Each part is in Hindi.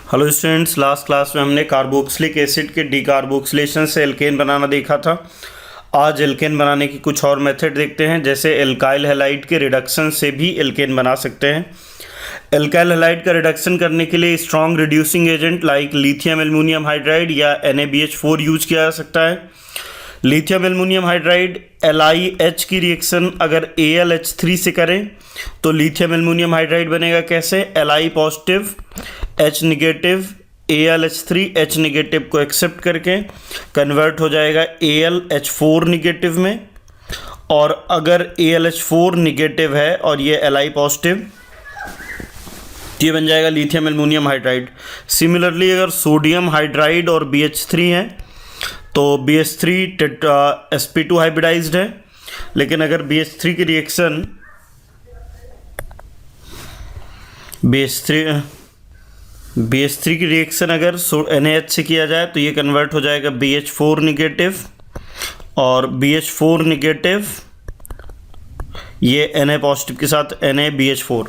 हेलो स्टूडेंट्स, लास्ट क्लास में हमने कार्बोक्सिलिक एसिड के डीकार्बोक्सिलेशन से एल्केन बनाना देखा था। आज एल्केन बनाने की कुछ और मेथड देखते हैं। जैसे एल्काइल हैलाइड के रिडक्शन से भी एल्केन बना सकते हैं। एल्काइल हैलाइड का रिडक्शन करने के लिए strong reducing agent like lithium aluminium hydride या NaBH4 यूज किया जा सकता है। लिथियम एल्युमिनियम हाइड्राइड LiH की रिएक्शन अगर AlH3 से करें तो लिथियम एल्युमिनियम हाइड्राइड बनेगा कैसे? Li positive H negative AlH3 H negative को एक्सेप्ट करके कन्वर्ट हो जाएगा AlH4 निगेटिव में। और अगर AlH4 निगेटिव है और ये Li पॉजिटिव, ये बन जाएगा लिथियम एल्युमिनियम हाइड्राइड। सिमिलरली अगर सोडियम हाइड्राइड और BH3 है तो BH3 sp2 हाइब्रिडाइज्ड है। लेकिन अगर BH3 की रिएक्शन BH3 की रिएक्शन अगर NaH से किया जाए तो ये कन्वर्ट हो जाएगा BH4 निगेटिव, और BH4 निगेटिव ये Na पॉजिटिव के साथ NaBH4।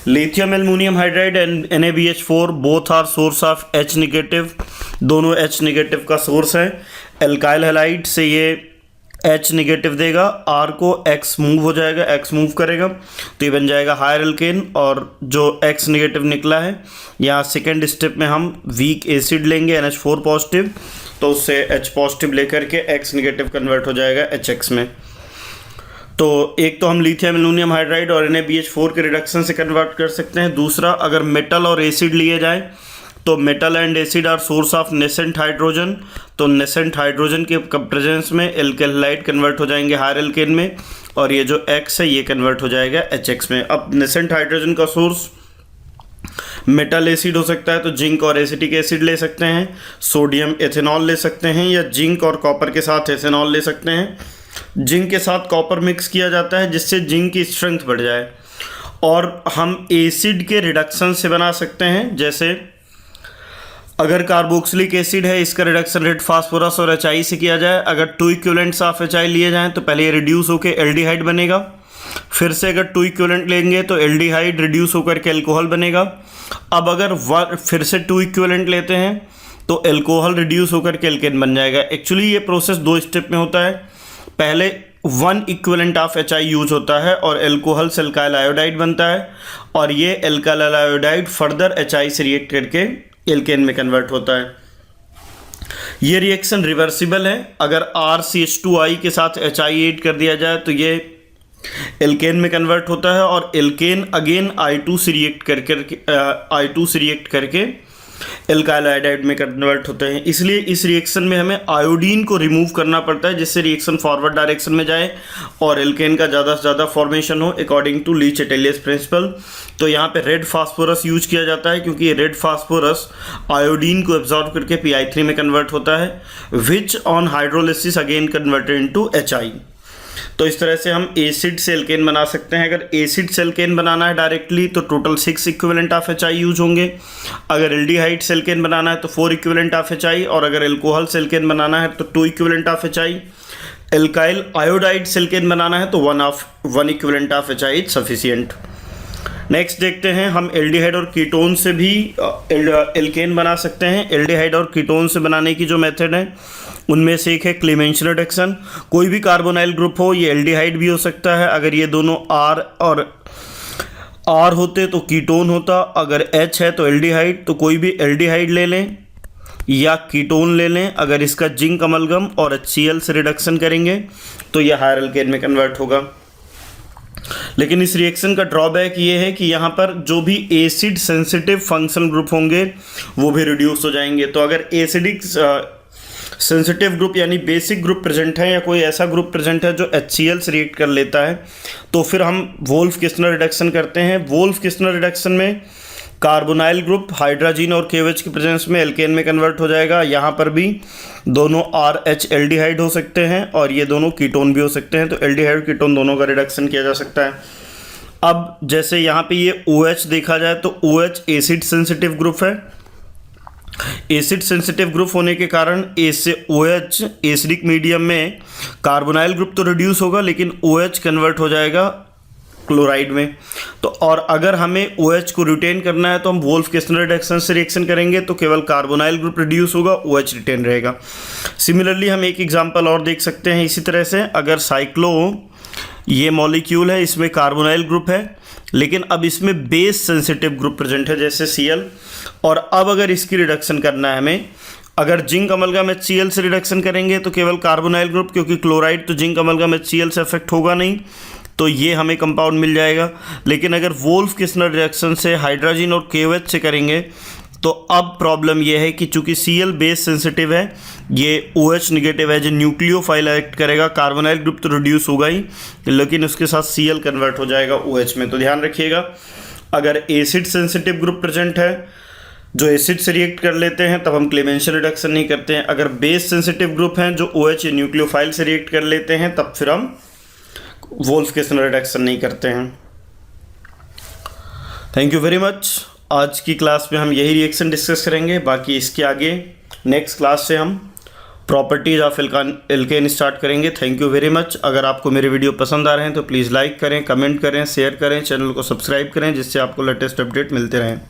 Lithium aluminium hydride and NaBH4 both are source of H negative, दोनों H निगेटिव का सोर्स है। एल्काइल हैलाइड से ये H निगेटिव देगा, R को X मूव हो जाएगा, X मूव करेगा तो ये बन जाएगा हायर एल्केन। और जो X निगेटिव निकला है, यहाँ सेकेंड स्टेप में हम वीक एसिड लेंगे NH4 पॉजिटिव, तो उससे H पॉजिटिव लेकर के X निगेटिव कन्वर्ट हो जाएगा HX में। तो एक तो हम लिथियम एल्युमिनियम हाइड्राइड और NaBH4 के रिडक्शन से कन्वर्ट कर सकते हैं। दूसरा, अगर मेटल और एसिड लिए जाए तो metal and acid are source of nascent hydrogen, तो नेसेंट हाइड्रोजन के प्रेजेंस में एल्काइल हैलाइड कन्वर्ट हो जाएंगे हायर एल्केन में, और ये जो X है ये कन्वर्ट हो जाएगा HX में। अब नेसेंट हाइड्रोजन का सोर्स मेटल एसिड हो सकता है तो जिंक और एसिटिक एसिड ले सकते हैं, सोडियम एथेनॉल ले सकते हैं, या जिंक और कॉपर के साथ एथेनॉल ले सकते हैं। जिंक के साथ कॉपर मिक्स किया जाता है जिससे जिंक की स्ट्रेंथ बढ़ जाए। और हम एसिड के रिडक्शन से बना सकते हैं। जैसे अगर कार्बोक्सिलिक एसिड है, इसका रिडक्शन रेड फास्फोरस और HI से किया जाए, अगर 2 इक्विवेलेंट्स ऑफ HI लिए जाएं तो पहले ये रिड्यूस होकर एल्डिहाइड बनेगा। फिर से अगर 2 इक्विवेलेंट लेंगे तो एल्डिहाइड रिड्यूस होकर के एल्कोहल बनेगा। अब अगर फिर से 2 इक्विवेलेंट लेते हैं तो एल्कोहल रिड्यूस होकर के एल्केन बन जाएगा। एक्चुअली ये प्रोसेस 2 स्टेप में होता है। पहले 1 इक्विवेलेंट ऑफ HI यूज होता है और एल्कोहल से एल्काइल आयोडाइड बनता है, और ये एल्काइल आयोडाइड फर्दर HI से रिएक्ट करके एल्केन में कन्वर्ट होता है। ये रिएक्शन रिवर्सिबल है। अगर RCH2I के साथ HI ऐड कर दिया जाए तो ये एल्केन में कन्वर्ट होता है, और एल्केन अगेन I2 से रिएक्ट करके एल्काइल आयोडाइड में कन्वर्ट होते हैं। इसलिए इस रिएक्शन में हमें आयोडीन को रिमूव करना पड़ता है जिससे रिएक्शन फॉरवर्ड डायरेक्शन में जाए और एल्केन का ज़्यादा से ज़्यादा फॉर्मेशन हो अकॉर्डिंग टू ली-चैटेलियस प्रिंसिपल। तो यहाँ पे रेड फास्फोरस यूज किया जाता है क्योंकि ये रेड फास्फोरस आयोडीन को एब्जॉर्ब करके Pi3 में कन्वर्ट होता है, which on hydrolysis again converted into HI। तो इस तरह से हम एसिड से एल्केन बना सकते हैं। अगर एसिड से एल्केन बनाना है डायरेक्टली तो total 6 equivalent of HI use होंगे। अगर एल्डिहाइड से एल्केन बनाना है तो 4 इक्विवेलेंट ऑफ HI, और अगर एल्कोहल से एल्केन बनाना है तो 2 equivalent of HI। Alkyl iodide से एल्केन बनाना है तो 1 equivalent of HI is sufficient. Next देखते हैं, हम एल्डिहाइड और कीटोन से भी एल्केन बना सकते हैं। एल्डिहाइड और कीटोन से बनाने की जो मेथड है उनमें से एक है क्लेमेंशन रिडक्शन। कोई भी कार्बोनाइल ग्रुप हो, ये एल्डिहाइड भी हो सकता है। अगर ये दोनों R होते तो कीटोन होता, अगर H है तो एल्डिहाइड। तो कोई भी एल्डिहाइड ले लें या कीटोन ले लें, अगर इसका जिंक अमलगम और HCl से रिडक्शन करेंगे तो यह हायर एल्केन में कन्वर्ट होगा। लेकिन इस रिएक्शन का ड्रॉबैक ये है कि यहाँ पर जो भी एसिड सेंसिटिव फंक्शनल ग्रुप होंगे वो भी रिड्यूस हो जाएंगे। तो अगर एसिडिक सेंसिटिव ग्रुप यानी बेसिक ग्रुप प्रेजेंट है, या कोई ऐसा ग्रुप प्रेजेंट है जो HCl से रिएक्ट कर लेता है, तो फिर हम वोल्फ-किस्टनर रिडक्शन करते हैं। वोल्फ-किस्टनर रिडक्शन में कार्बोनाइल ग्रुप हाइड्रोजन और KOH की प्रेजेंस में एल्केन में कन्वर्ट हो जाएगा। यहाँ पर भी दोनों RH एल्डिहाइड हो सकते हैं और ये दोनों कीटोन भी हो सकते हैं, तो एल्डिहाइड कीटोन दोनों का रिडक्शन किया जा सकता है। अब जैसे यहाँ पे ये OH देखा जाए तो OH एसिड सेंसिटिव ग्रुप है। एसिड सेंसिटिव ग्रुप होने के कारण A से OH एसिडिक मीडियम में कार्बोनाइल ग्रुप तो रिड्यूस होगा, लेकिन OH कन्वर्ट हो जाएगा क्लोराइड में। तो और अगर हमें OH को रिटेन करना है तो हम वोल्फ-किस्लर रिडक्शन से रिएक्शन करेंगे तो केवल कार्बोनाइल ग्रुप रिड्यूस होगा, OH रिटेन रहेगा। सिमिलरली हम एक एग्जांपल और देख सकते हैं इसी तरह से, अगर साइक्लो ये मॉलिक्यूल है, इसमें कार्बोनाइल ग्रुप है लेकिन अब इसमें बेस सेंसिटिव ग्रुप प्रेजेंट है जैसे Cl, और अब अगर इसकी रिडक्शन करना है हमें, अगर जिंक अमलगम HCl से रिडक्शन करेंगे तो केवल कार्बोनाइल ग्रुप, क्योंकि क्लोराइड तो जिंक अमलगम HCl से अफेक्ट होगा नहीं, तो ये हमें कंपाउंड मिल जाएगा। लेकिन अगर वोल्फ-किस्लर रिएक्शन से हाइड्रोजन और KOH से करेंगे तो अब प्रॉब्लम यह है कि चूंकि Cl बेस सेंसिटिव है, ये OH निगेटिव है जो न्यूक्लियोफाइल एक्ट करेगा, कार्बोनाइल ग्रुप तो रिड्यूस होगा ही लेकिन उसके साथ Cl कन्वर्ट हो जाएगा OH में। तो ध्यान रखिएगा, अगर एसिड सेंसिटिव ग्रुप प्रेजेंट है जो एसिड से रिएक्ट कर लेते हैं तब हम क्लेमेंशियल रिडक्शन नहीं करते हैं। अगर बेस सेंसिटिव ग्रुप हैं जो OH या न्यूक्लियोफाइल से रिएक्ट कर लेते हैं तब फिर हम वोल्फ-किस्लर रिडक्शन नहीं करते हैं। Thank you very much. आज की क्लास में हम यही रिएक्शन डिस्कस करेंगे, बाकी इसके आगे नेक्स्ट क्लास से हम प्रॉपर्टीज ऑफ एल्केन स्टार्ट करेंगे। Thank you very much. अगर आपको मेरे वीडियो पसंद आ रहे हैं तो प्लीज़ लाइक करें, कमेंट करें, शेयर करें, चैनल को सब्सक्राइब करें जिससे आपको लेटेस्ट अपडेट मिलते रहें।